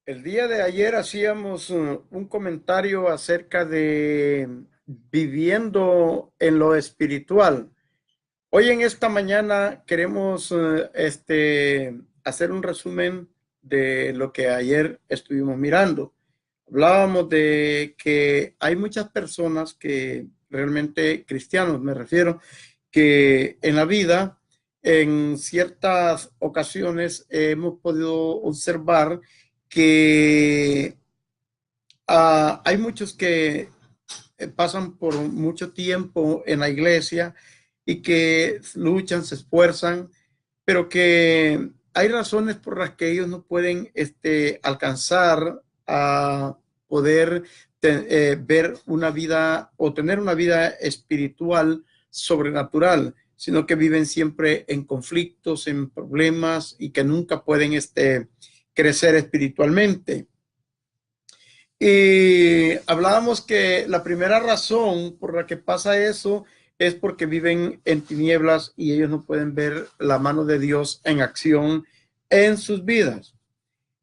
El día de ayer hacíamos un comentario acerca de viviendo en lo espiritual. Hoy en esta mañana queremos hacer un resumen de lo que ayer estuvimos mirando. Hablábamos de que hay muchas personas que realmente cristianos, me refiero, que en la vida, en ciertas ocasiones, hemos podido observar que hay muchos que pasan por mucho tiempo en la iglesia y que luchan, se esfuerzan, pero que hay razones por las que ellos no pueden alcanzar a poder ver una vida o tener una vida espiritual sobrenatural, sino que viven siempre en conflictos, en problemas y que nunca pueden crecer espiritualmente. Y hablábamos que la primera razón por la que pasa eso es porque viven en tinieblas y ellos no pueden ver la mano de Dios en acción en sus vidas.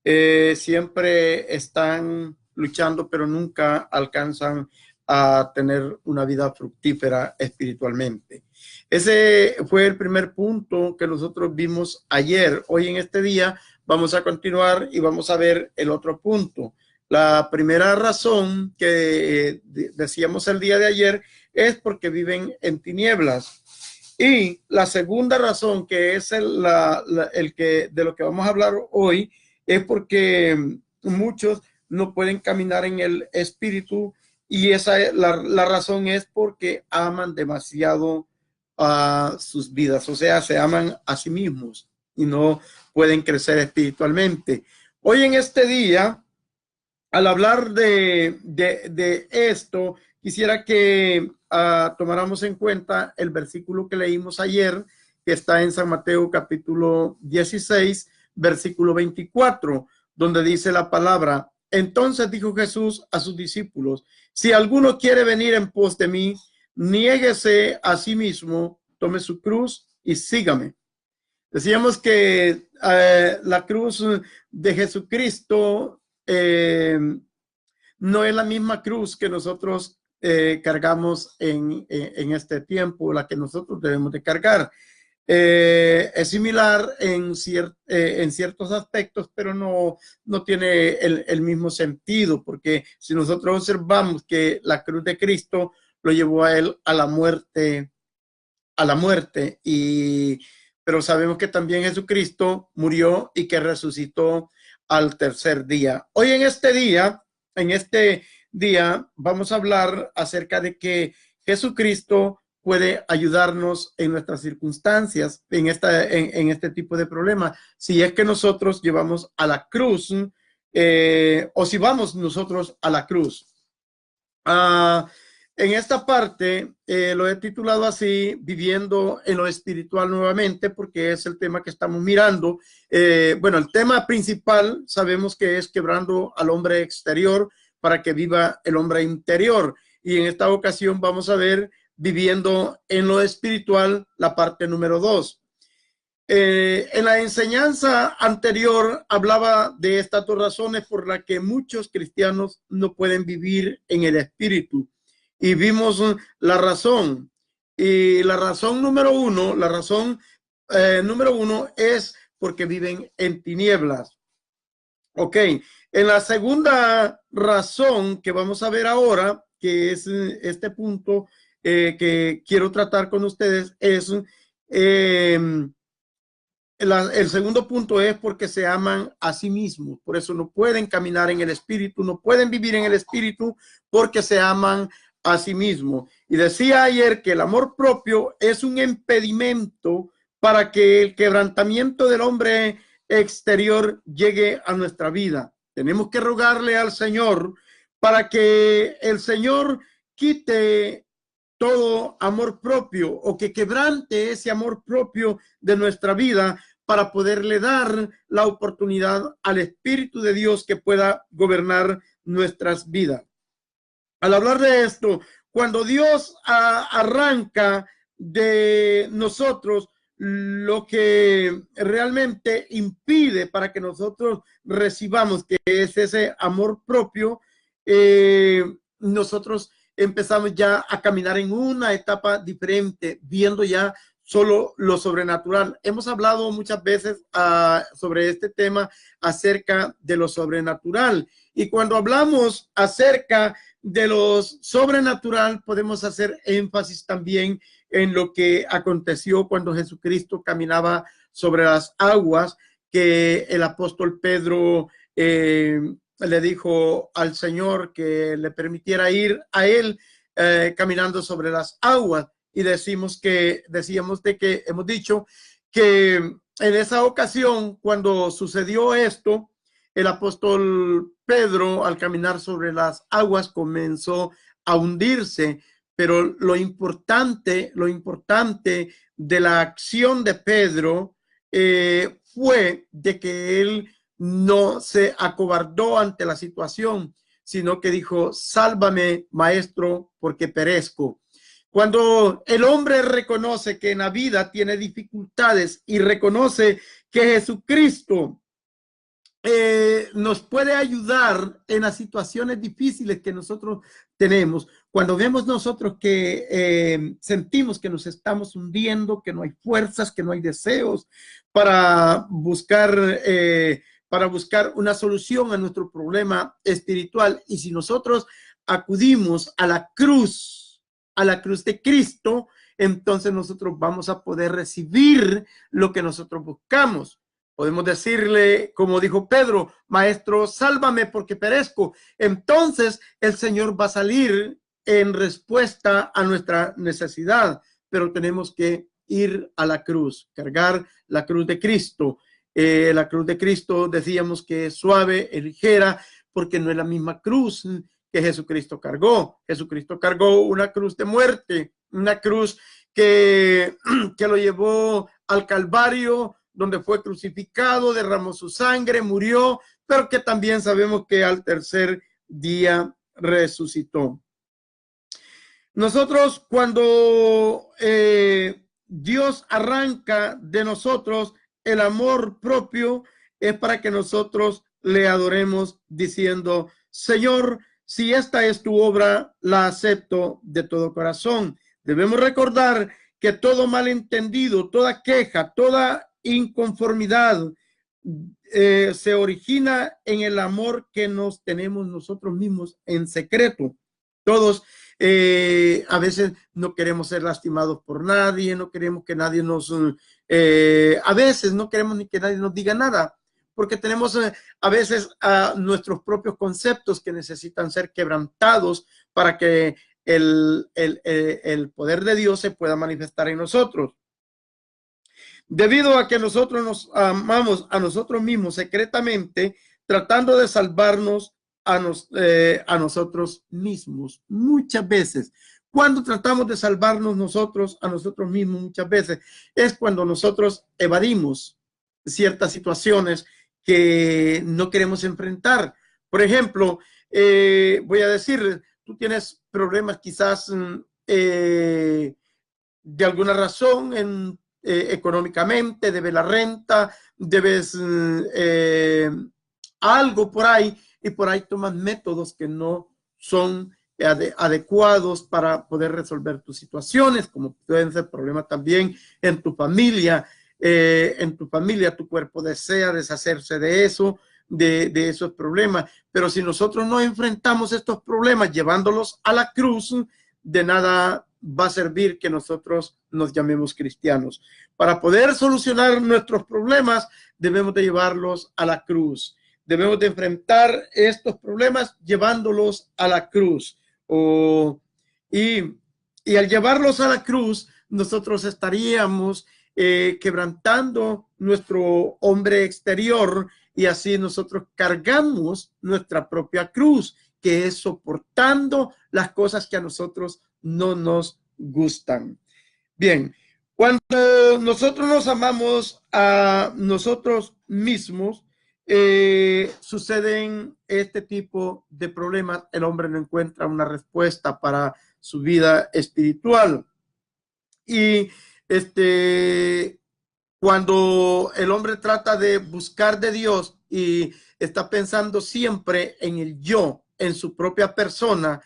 Siempre están luchando, pero nunca alcanzan a tener una vida fructífera espiritualmente. Ese fue el primer punto que nosotros vimos ayer. Hoy en este día vamos a continuar y vamos a ver el otro punto. La primera razón que decíamos el día de ayer es porque viven en tinieblas. Y la segunda razón, que es el que de lo que vamos a hablar hoy, es porque muchos no pueden caminar en el espíritu, y la razón es porque aman demasiado a sus vidas, o sea, se aman a sí mismos y no pueden crecer espiritualmente. Hoy en este día, al hablar de esto, quisiera que tomáramos en cuenta el versículo que leímos ayer, que está en San Mateo capítulo 16, versículo 24, donde dice la palabra: entonces dijo Jesús a sus discípulos, si alguno quiere venir en pos de mí, niéguese a sí mismo, tome su cruz y sígame. Decíamos que la cruz de Jesucristo no es la misma cruz que nosotros cargamos en este tiempo, la que nosotros debemos de cargar. Es similar en ciertos aspectos, pero no tiene el mismo sentido, porque si nosotros observamos que la cruz de Cristo lo llevó a él a la muerte, pero sabemos que también Jesucristo murió y que resucitó al tercer día. Hoy en este día vamos a hablar acerca de que Jesucristo puede ayudarnos en nuestras circunstancias, en este tipo de problemas, si es que nosotros llevamos a la cruz, o si vamos nosotros a la cruz. En esta parte lo he titulado así, viviendo en lo espiritual nuevamente, porque es el tema que estamos mirando. Bueno, el tema principal sabemos que es quebrando al hombre exterior para que viva el hombre interior. Y en esta ocasión vamos a ver viviendo en lo espiritual, la parte número 2. En la enseñanza anterior hablaba de estas dos razones por las que muchos cristianos no pueden vivir en el espíritu. Y vimos la razón. Y la razón número uno es porque viven en tinieblas. Ok, en la segunda razón que vamos a ver ahora, que es este punto que quiero tratar con ustedes, es el segundo punto es porque se aman a sí mismos. Por eso no pueden caminar en el espíritu, no pueden vivir en el espíritu, porque se aman a sí mismos. Y decía ayer que el amor propio es un impedimento para que el quebrantamiento del hombre exterior llegue a nuestra vida. Tenemos que rogarle al Señor para que el Señor quite todo amor propio, o que quebrante ese amor propio de nuestra vida, para poderle dar la oportunidad al Espíritu de Dios que pueda gobernar nuestras vidas. Al hablar de esto, cuando Dios arranca de nosotros lo que realmente impide para que nosotros recibamos, que es ese amor propio, nosotros empezamos ya a caminar en una etapa diferente, viendo ya solo lo sobrenatural. Hemos hablado muchas veces sobre este tema acerca de lo sobrenatural. Y cuando hablamos acerca de lo sobrenatural, podemos hacer énfasis también en lo que aconteció cuando Jesucristo caminaba sobre las aguas, que el apóstol Pedro le dijo al Señor que le permitiera ir a él caminando sobre las aguas. Y decíamos que hemos dicho que en esa ocasión, cuando sucedió esto, el apóstol Pedro, al caminar sobre las aguas, comenzó a hundirse. Pero lo importante de la acción de Pedro fue de que él no se acobardó ante la situación, sino que dijo: sálvame, maestro, porque perezco. Cuando el hombre reconoce que en la vida tiene dificultades y reconoce que Jesucristo nos puede ayudar en las situaciones difíciles que nosotros tenemos, cuando vemos nosotros que sentimos que nos estamos hundiendo, que no hay fuerzas, que no hay deseos para buscar una solución a nuestro problema espiritual, y si nosotros acudimos a la cruz de Cristo, entonces nosotros vamos a poder recibir lo que nosotros buscamos. Podemos decirle, como dijo Pedro: maestro, sálvame porque perezco. Entonces el Señor va a salir en respuesta a nuestra necesidad, pero tenemos que ir a la cruz, cargar la cruz de Cristo. La cruz de Cristo decíamos que es suave, es ligera, porque no es la misma cruz que Jesucristo cargó. Jesucristo cargó una cruz de muerte, una cruz que lo llevó al Calvario, donde fue crucificado, derramó su sangre, murió, pero que también sabemos que al tercer día resucitó. Nosotros, cuando Dios arranca de nosotros el amor propio, es para que nosotros le adoremos diciendo: Señor, si esta es tu obra, la acepto de todo corazón. Debemos recordar que todo malentendido, toda queja, toda inconformidad se origina en el amor que nos tenemos nosotros mismos en secreto. Todos a veces no queremos ser lastimados por nadie, no queremos que nadie a veces no queremos ni que nadie nos diga nada, porque tenemos a veces nuestros propios conceptos que necesitan ser quebrantados para que el poder de Dios se pueda manifestar en nosotros. Debido a que nosotros nos amamos a nosotros mismos secretamente, tratando de salvarnos a nosotros mismos. Muchas veces, cuando tratamos de salvarnos nosotros a nosotros mismos, muchas veces es cuando nosotros evadimos ciertas situaciones que no queremos enfrentar. Por ejemplo, voy a decir, tú tienes problemas quizás de alguna razón económicamente, debes la renta, debes algo por ahí, y por ahí tomas métodos que no son adecuados para poder resolver tus situaciones, como pueden ser problemas también en tu familia. Tu cuerpo desea deshacerse de eso, de esos problemas, pero si nosotros no enfrentamos estos problemas llevándolos a la cruz, de nada va a servir que nosotros nos llamemos cristianos. Para poder solucionar nuestros problemas, debemos de llevarlos a la cruz. Debemos de enfrentar estos problemas llevándolos a la cruz. Y al llevarlos a la cruz, nosotros estaríamos quebrantando nuestro hombre exterior, y así nosotros cargamos nuestra propia cruz, que es soportando las cosas que a nosotros no nos gustan. Bien, cuando nosotros nos amamos a nosotros mismos, suceden este tipo de problemas. El hombre no encuentra una respuesta para su vida espiritual. Y Cuando el hombre trata de buscar de Dios y está pensando siempre en el yo, en su propia persona,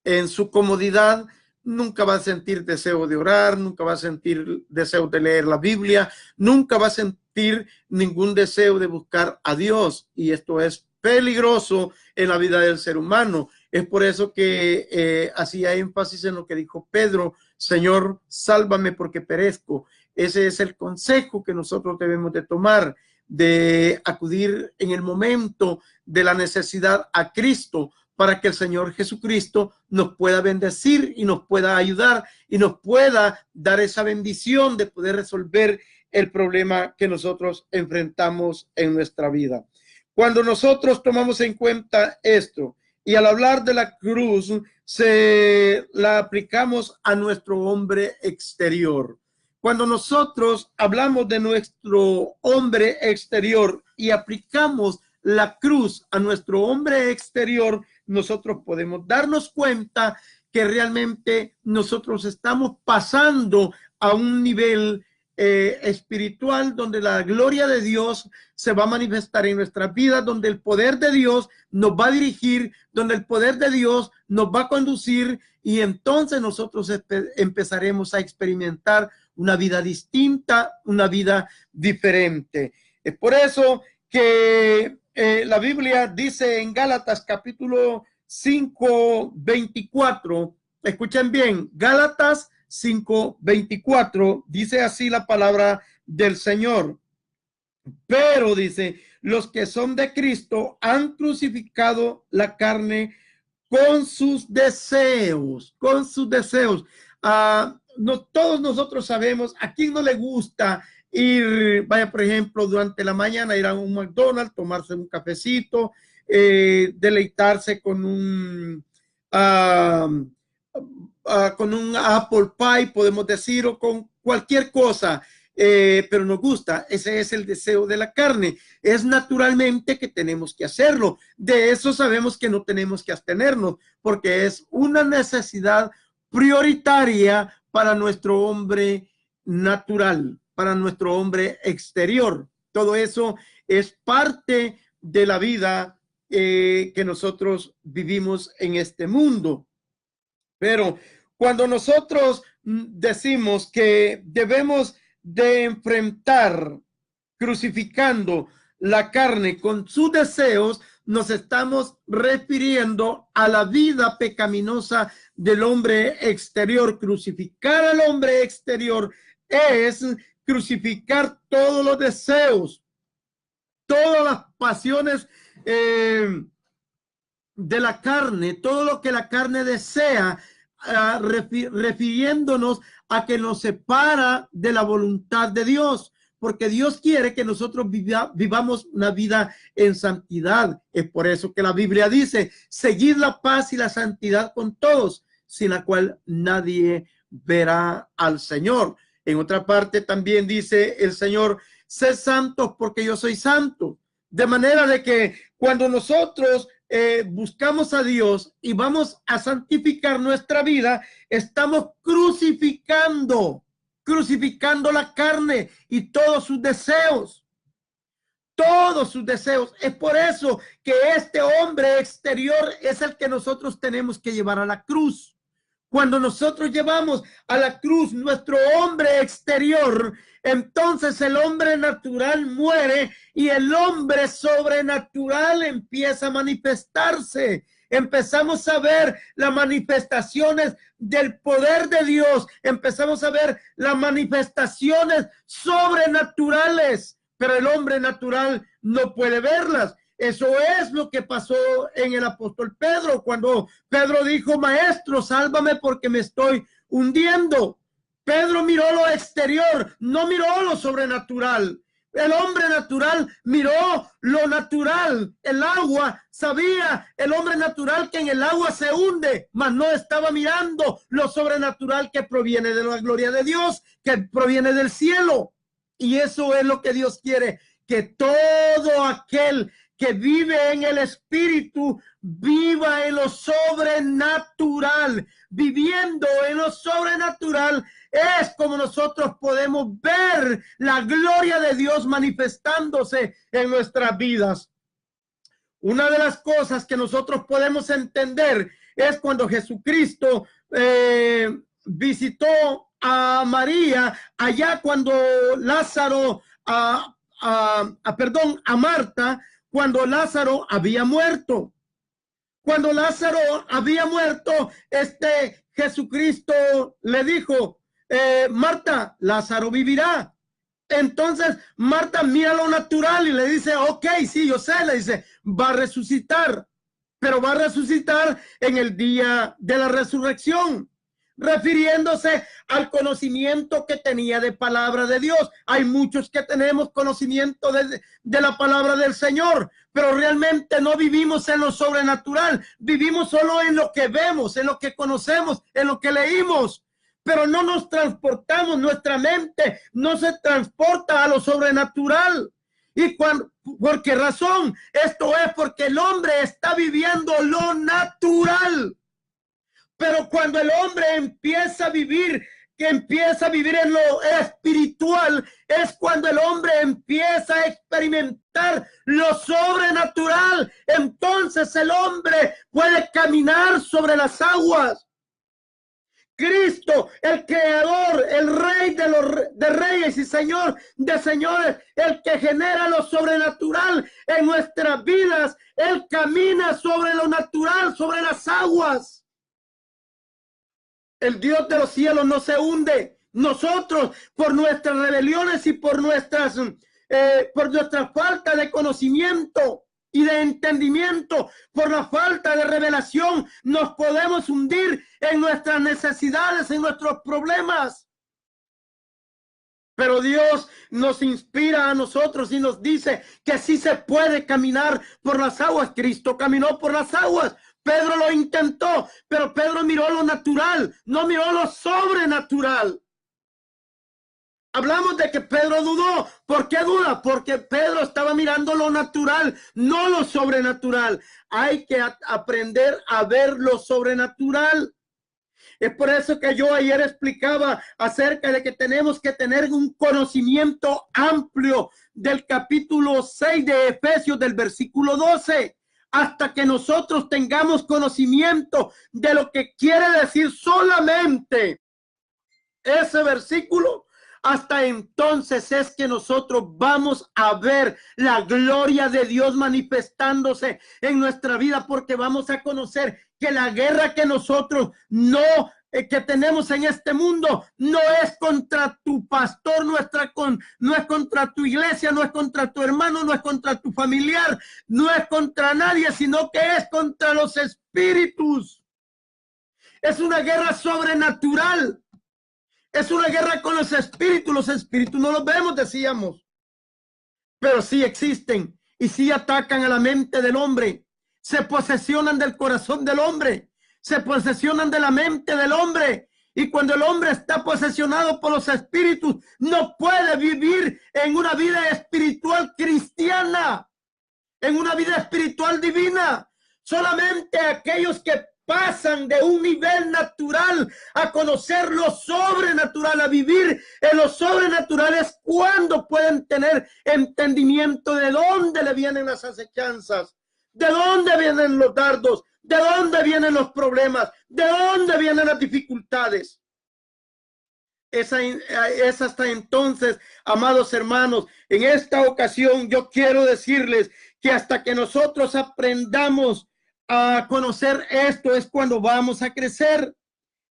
en su comodidad, nunca va a sentir deseo de orar, nunca va a sentir deseo de leer la Biblia, nunca va a sentir ningún deseo de buscar a Dios. Y esto es peligroso en la vida del ser humano. Es por eso que hacía énfasis en lo que dijo Pedro: Señor, sálvame porque perezco. Ese es el consejo que nosotros debemos de tomar, de acudir en el momento de la necesidad a Cristo, para que el Señor Jesucristo nos pueda bendecir y nos pueda ayudar y nos pueda dar esa bendición de poder resolver el problema que nosotros enfrentamos en nuestra vida. Cuando nosotros tomamos en cuenta esto y al hablar de la cruz, se la aplicamos a nuestro hombre exterior. Cuando nosotros hablamos de nuestro hombre exterior y aplicamos la cruz a nuestro hombre exterior, nosotros podemos darnos cuenta que realmente nosotros estamos pasando a un nivel espiritual donde la gloria de Dios se va a manifestar en nuestras vidas, donde el poder de Dios nos va a dirigir, donde el poder de Dios nos va a conducir, y entonces nosotros empezaremos a experimentar una vida distinta, una vida diferente. Es por eso que la Biblia dice en Gálatas capítulo 5, 24, escuchen bien, Gálatas 5, 24, dice así la palabra del Señor. Pero dice, los que son de Cristo han crucificado la carne con sus deseos, con sus deseos. No, todos nosotros sabemos a quién no le gusta ir, vaya, por ejemplo, durante la mañana ir a un McDonald's, tomarse un cafecito, deleitarse con un apple pie, podemos decir, o con cualquier cosa, pero nos gusta. Ese es el deseo de la carne. Es naturalmente que tenemos que hacerlo. De eso sabemos que no tenemos que abstenernos, porque es una necesidad prioritaria para nuestro hombre natural, para nuestro hombre exterior. Todo eso es parte de la vida que nosotros vivimos en este mundo. Pero cuando nosotros decimos que debemos de enfrentar crucificando la carne con sus deseos, nos estamos refiriendo a la vida pecaminosa del hombre exterior. Crucificar al hombre exterior es crucificar todos los deseos, todas las pasiones de la carne, todo lo que la carne desea, refiriéndonos a que nos separa de la voluntad de Dios, porque Dios quiere que nosotros vivamos una vida en santidad. Es por eso que la Biblia dice: seguid la paz y la santidad con todos, sin la cual nadie verá al Señor. En otra parte también dice el Señor: sed santos porque yo soy santo. De manera de que cuando nosotros buscamos a Dios y vamos a santificar nuestra vida, estamos crucificando la carne y todos sus deseos. Todos sus deseos. Es por eso que este hombre exterior es el que nosotros tenemos que llevar a la cruz. Cuando nosotros llevamos a la cruz nuestro hombre exterior, entonces el hombre natural muere y el hombre sobrenatural empieza a manifestarse. Empezamos a ver las manifestaciones del poder de Dios. Empezamos a ver las manifestaciones sobrenaturales, pero el hombre natural no puede verlas. Eso es lo que pasó en el apóstol Pedro, cuando Pedro dijo: maestro, sálvame porque me estoy hundiendo. Pedro miró lo exterior, no miró lo sobrenatural. El hombre natural miró lo natural, el agua. Sabía el hombre natural que en el agua se hunde, mas no estaba mirando lo sobrenatural que proviene de la gloria de Dios, que proviene del cielo. Y eso es lo que Dios quiere, que todo aquel que vive en el espíritu viva en lo sobrenatural. Viviendo en lo sobrenatural es como nosotros podemos ver la gloria de Dios manifestándose en nuestras vidas. Una de las cosas que nosotros podemos entender es cuando Jesucristo visitó a María allá cuando Lázaro, a Marta, cuando Lázaro había muerto. Cuando Lázaro había muerto, Jesucristo le dijo, Marta, Lázaro vivirá. Entonces Marta mira lo natural y le dice, ok, sí, yo sé, le dice, va a resucitar, pero va a resucitar en el día de la resurrección, refiriéndose al conocimiento que tenía de palabra de Dios. Hay muchos que tenemos conocimiento de la palabra del Señor, pero realmente no vivimos en lo sobrenatural, vivimos solo en lo que vemos, en lo que conocemos, en lo que leímos. Pero no nos transportamos, nuestra mente no se transporta a lo sobrenatural. ¿Y por qué razón? Esto es porque el hombre está viviendo lo natural. Pero cuando el hombre empieza a vivir en lo espiritual, es cuando el hombre empieza a experimentar lo sobrenatural. Entonces el hombre puede caminar sobre las aguas. Cristo, el creador, el rey de reyes y señor de señores, el que genera lo sobrenatural en nuestras vidas, él camina sobre lo natural, sobre las aguas. El Dios de los cielos no se hunde. Nosotros, por nuestras rebeliones y por nuestra falta de conocimiento y de entendimiento, por la falta de revelación, nos podemos hundir en nuestras necesidades, en nuestros problemas. Pero Dios nos inspira a nosotros y nos dice que sí se puede caminar por las aguas. Cristo caminó por las aguas. Pedro lo intentó, pero Pedro miró lo natural, no miró lo sobrenatural. Hablamos de que Pedro dudó. ¿Por qué duda? Porque Pedro estaba mirando lo natural, no lo sobrenatural. Hay que aprender a ver lo sobrenatural. Es por eso que yo ayer explicaba acerca de que tenemos que tener un conocimiento amplio del capítulo 6 de Efesios, del versículo 12. Hasta que nosotros tengamos conocimiento de lo que quiere decir solamente ese versículo, hasta entonces es que nosotros vamos a ver la gloria de Dios manifestándose en nuestra vida, porque vamos a conocer que la guerra que nosotros que tenemos en este mundo no es contra tu pastor, no es contra tu iglesia, no es contra tu hermano, no es contra tu familiar, no es contra nadie, sino que es contra los espíritus. Es una guerra sobrenatural. Es una guerra con los espíritus no los vemos, decíamos, pero sí existen y sí atacan a la mente del hombre, se posesionan del corazón del hombre, se posesionan de la mente del hombre, y cuando el hombre está posesionado por los espíritus, no puede vivir en una vida espiritual cristiana, en una vida espiritual divina. Solamente aquellos que pasan de un nivel natural a conocer lo sobrenatural, a vivir en lo sobrenatural, es cuando pueden tener entendimiento de dónde le vienen las acechanzas, de dónde vienen los dardos, de dónde vienen los problemas, de dónde vienen las dificultades. Es hasta entonces, amados hermanos, en esta ocasión yo quiero decirles que hasta que nosotros aprendamos a conocer esto es cuando vamos a crecer.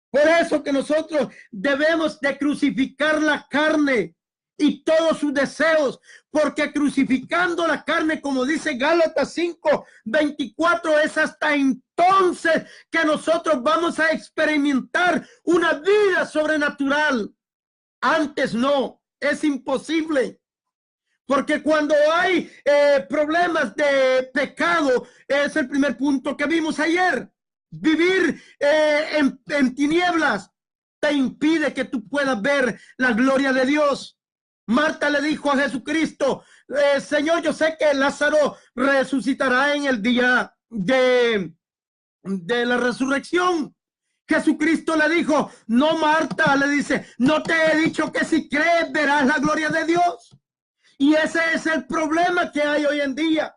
Por eso que nosotros debemos de crucificar la carne y todos sus deseos, porque crucificando la carne, como dice Gálatas 5:24, es hasta entonces que nosotros vamos a experimentar una vida sobrenatural. Antes no, es imposible. Porque cuando hay problemas de pecado, es el primer punto que vimos ayer. Vivir en tinieblas te impide que tú puedas ver la gloria de Dios. Marta le dijo a Jesucristo, Señor, yo sé que Lázaro resucitará en el día de la resurrección. Jesucristo le dijo, no, Marta, le dice, no te he dicho que si crees verás la gloria de Dios. Y ese es el problema que hay hoy en día.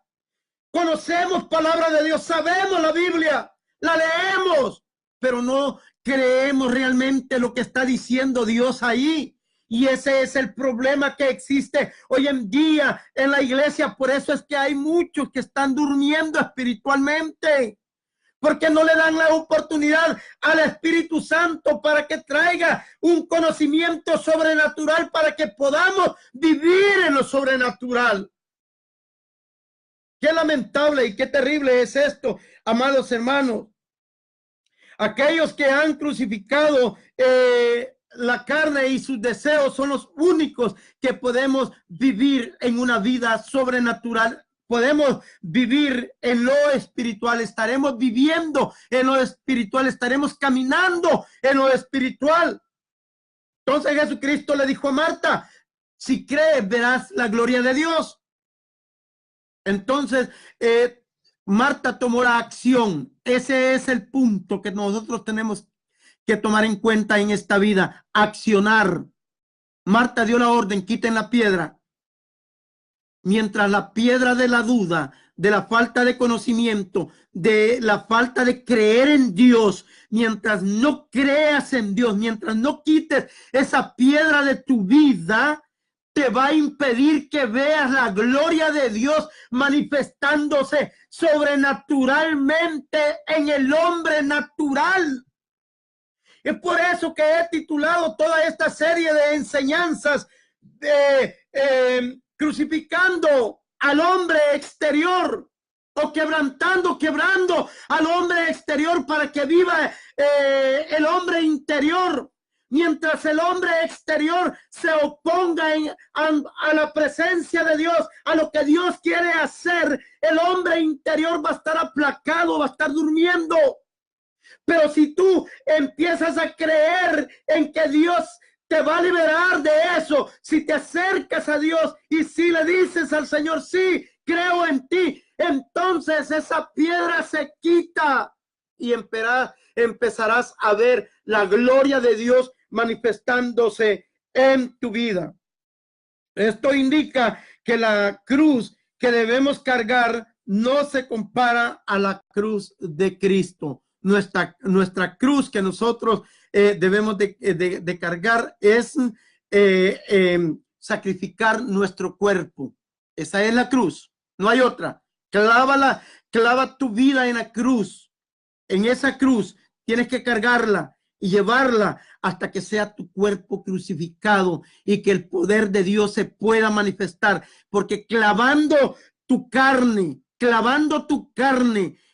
Conocemos palabra de Dios, sabemos la Biblia, la leemos, pero no creemos realmente lo que está diciendo Dios ahí. Y ese es el problema que existe hoy en día en la iglesia. Por eso es que hay muchos que están durmiendo espiritualmente, porque no le dan la oportunidad al Espíritu Santo para que traiga un conocimiento sobrenatural para que podamos vivir en lo sobrenatural. Qué lamentable y qué terrible es esto, amados hermanos. Aquellos que han crucificado la carne y sus deseos son los únicos que podemos vivir en una vida sobrenatural. Podemos vivir en lo espiritual, estaremos viviendo en lo espiritual, estaremos caminando en lo espiritual. Entonces Jesucristo le dijo a Marta, si crees verás la gloria de Dios. Entonces, Marta tomó la acción. Ese es el punto que nosotros tenemos que tomar en cuenta en esta vida. Accionar. Marta dio la orden, quiten la piedra. Mientras la piedra de la duda, de la falta de conocimiento, de la falta de creer en Dios, mientras no creas en Dios, mientras no quites esa piedra de tu vida, te va a impedir que veas la gloria de Dios manifestándose sobrenaturalmente en el hombre natural. Es por eso que he titulado toda esta serie de enseñanzas de crucificando al hombre exterior o quebrando al hombre exterior para que viva el hombre interior. Mientras el hombre exterior se oponga a la presencia de Dios, a lo que Dios quiere hacer, el hombre interior va a estar aplacado, va a estar durmiendo. Pero si tú empiezas a creer en que Dios te va a liberar de eso, si te acercas a Dios y si le dices al Señor, sí, creo en ti, entonces esa piedra se quita y empezarás a ver la gloria de Dios manifestándose en tu vida. Esto indica que la cruz que debemos cargar no se compara a la cruz de Cristo. Nuestra cruz que nosotros debemos de cargar es sacrificar nuestro cuerpo. Esa es la cruz, no hay otra. Clava tu vida en la cruz. En esa cruz tienes que cargarla y llevarla hasta que sea tu cuerpo crucificado y que el poder de Dios se pueda manifestar, porque clavando tu carne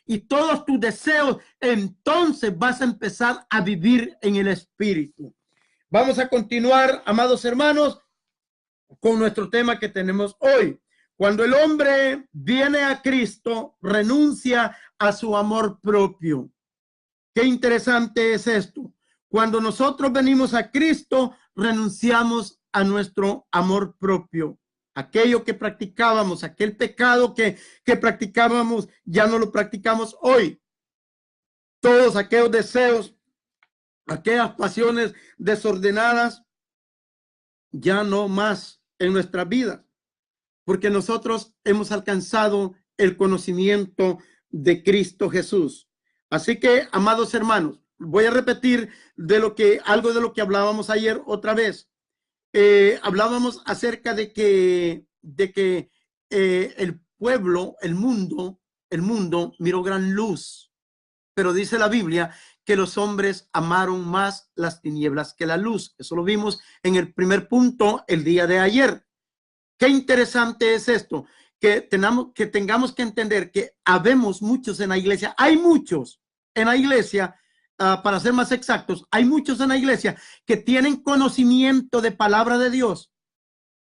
y todos tus deseos, entonces vas a empezar a vivir en el Espíritu. Vamos a continuar, amados hermanos, con nuestro tema que tenemos hoy. Cuando el hombre viene a Cristo, renuncia a su amor propio. Qué interesante es esto. Cuando nosotros venimos a Cristo, renunciamos a nuestro amor propio. Aquello que practicábamos, aquel pecado que practicábamos, ya no lo practicamos hoy. Todos aquellos deseos, aquellas pasiones desordenadas, ya no más en nuestras vidas, porque nosotros hemos alcanzado el conocimiento de Cristo Jesús. Así que, amados hermanos, voy a repetir algo de lo que hablábamos ayer otra vez. Hablábamos acerca de que el pueblo, el mundo miró gran luz, pero dice la Biblia que los hombres amaron más las tinieblas que la luz. Eso lo vimos en el primer punto el día de ayer. Qué interesante es esto, que tengamos que entender que habemos muchos en la iglesia, hay muchos en la iglesia. Para ser más exactos, hay muchos en la iglesia que tienen conocimiento de palabra de Dios,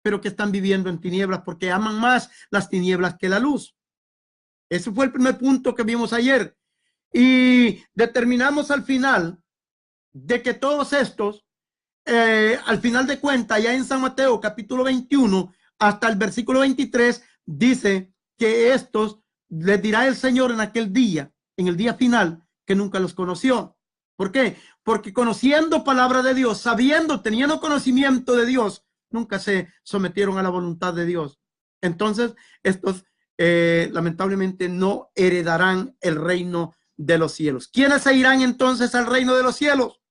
pero que están viviendo en tinieblas porque aman más las tinieblas que la luz. Ese fue el primer punto que vimos ayer. Y determinamos al final de que todos estos, al final de cuentas, ya en San Mateo capítulo 21 hasta el versículo 23, dice que estos les dirá el Señor en aquel día, en el día final, que nunca los conoció. ¿Por qué? Porque conociendo palabra de Dios, sabiendo, teniendo conocimiento de Dios, nunca se sometieron a la voluntad de Dios. Entonces, estos lamentablemente no heredarán el reino de los cielos. ¿Quiénes se irán entonces al reino de los cielos?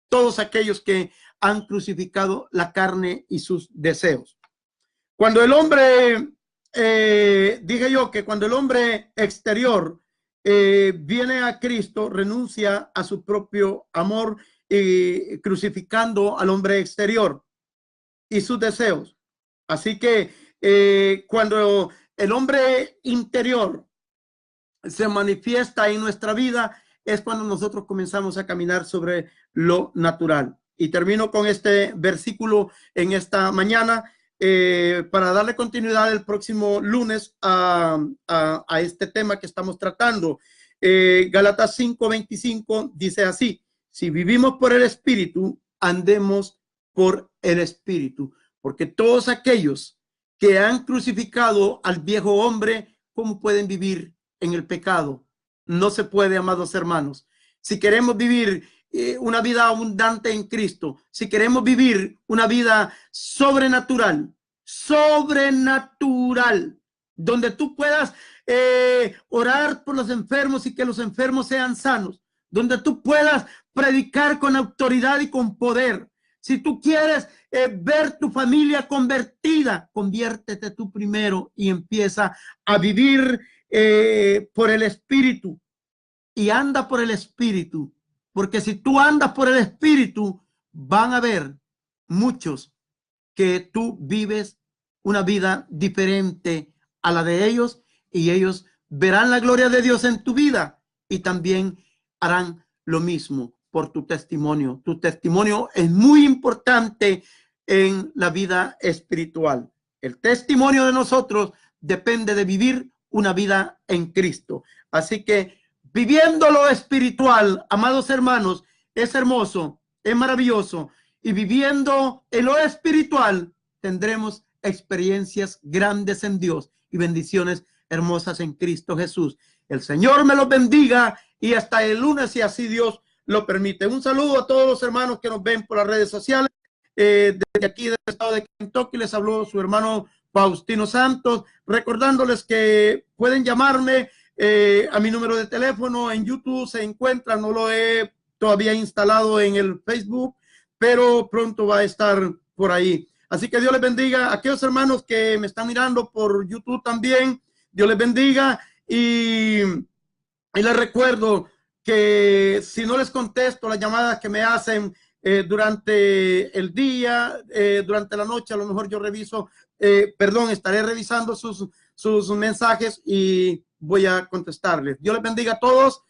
Todos aquellos que han crucificado la carne y sus deseos. Cuando el hombre, dije yo que cuando el hombre exterior viene a Cristo, renuncia a su propio amor, crucificando al hombre exterior y sus deseos. Así que cuando el hombre interior se manifiesta en nuestra vida, es cuando nosotros comenzamos a caminar sobre lo natural. Y termino con este versículo en esta mañana para darle continuidad el próximo lunes a este tema que estamos tratando. Gálatas 5:25 dice así: si vivimos por el Espíritu, andemos por el Espíritu, porque todos aquellos que han crucificado al viejo hombre, ¿cómo pueden vivir en el pecado? No se puede, amados hermanos. Si queremos vivir una vida abundante en Cristo, si queremos vivir una vida sobrenatural, donde tú puedas orar por los enfermos y que los enfermos sean sanos, donde tú puedas predicar con autoridad y con poder. Si tú quieres ver tu familia convertida, conviértete tú primero y empieza a vivir por el Espíritu y anda por el Espíritu, porque si tú andas por el Espíritu, van a ver muchos que tú vives una vida diferente a la de ellos y ellos verán la gloria de Dios en tu vida y también harán lo mismo por tu testimonio. Tu testimonio es muy importante en la vida espiritual. El testimonio de nosotros depende de vivir una vida en Cristo. Así que viviendo lo espiritual, amados hermanos, es hermoso, es maravilloso. Y viviendo en lo espiritual, tendremos experiencias grandes en Dios y bendiciones hermosas en Cristo Jesús. El Señor me los bendiga y hasta el lunes, si así Dios lo permite. Un saludo a todos los hermanos que nos ven por las redes sociales. Desde aquí del estado de Kentucky les habló su hermano Faustino Santos, recordándoles que pueden llamarme a mi número de teléfono. En YouTube se encuentra, no lo he todavía instalado en el Facebook, pero pronto va a estar por ahí. Así que Dios les bendiga a aquellos hermanos que me están mirando por YouTube también. Dios les bendiga y les recuerdo que si no les contesto las llamadas que me hacen durante el día, durante la noche, a lo mejor yo reviso, estaré revisando sus mensajes y voy a contestarles. Dios les bendiga a todos